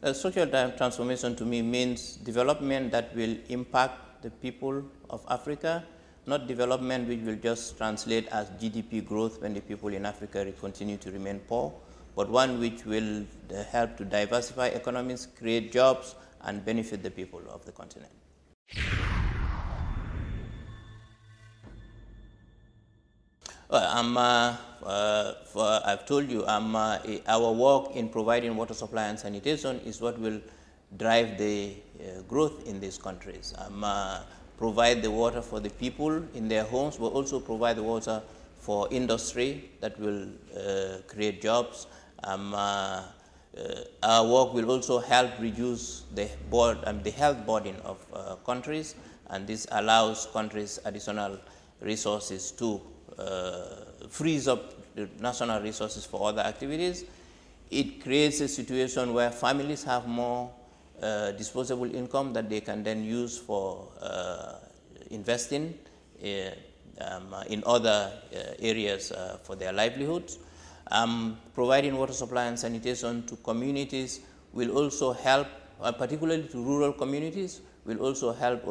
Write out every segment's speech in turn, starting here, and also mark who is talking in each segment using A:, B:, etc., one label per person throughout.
A: Social transformation to me means development that will impact the people of Africa, not development which will just translate as GDP growth when the people in Africa continue to remain poor, but one which will help to diversify economies, create jobs, and benefit the people of the continent. Well, I've told you, our work in providing water supply and sanitation is what will drive the growth in these countries. Provide the water for the people in their homes, but also provide the water for industry that will create jobs. Our work will also help reduce the health burden of countries, and this allows countries additional resources to frees up the national resources for other activities. It creates a situation where families have more disposable income that they can then use for investing in other areas for their livelihoods. Providing water supply and sanitation to communities will also help, particularly to rural communities, will also help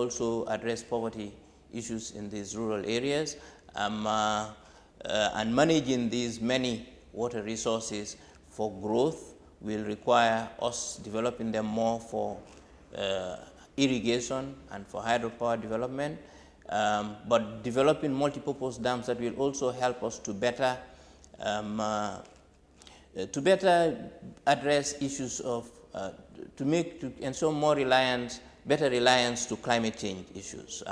A: address poverty issues in these rural areas. And managing these many water resources for growth will require us developing them more for irrigation and for hydropower development, but developing multipurpose dams that will also help us to better address issues of to ensure better reliance to climate change issues.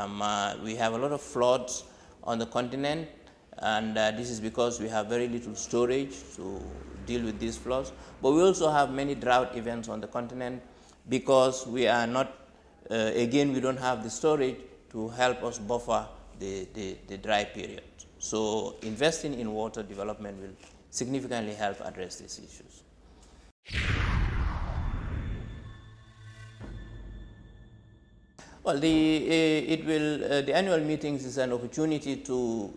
A: We have a lot of floods on the continent, and this is because we have very little storage to deal with these floods. But we also have many drought events on the continent because we are not, again, we don't have the storage to help us buffer the dry period. So investing in water development will significantly help address these issues. Well, the annual meetings is an opportunity to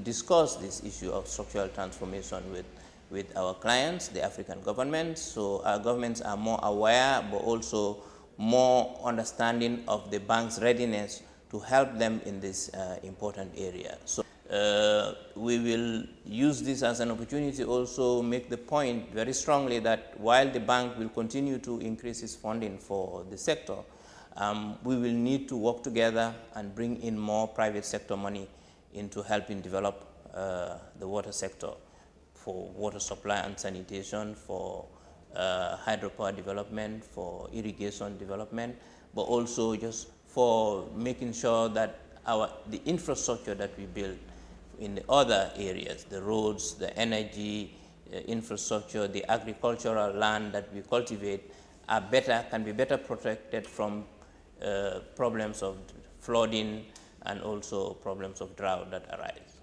A: discuss this issue of structural transformation with our clients, the African governments. So our governments are more aware, but also more understanding of the bank's readiness to help them in this important area. So we will use this as an opportunity to also make the point very strongly that while the bank will continue to increase its funding for the sector, we will need to work together and bring in more private sector money into helping develop the water sector for water supply and sanitation, for hydropower development, for irrigation development, but also just for making sure that the infrastructure that we build in the other areas, the roads, the energy infrastructure, the agricultural land that we cultivate can be better protected from problems of flooding and also problems of drought that arise.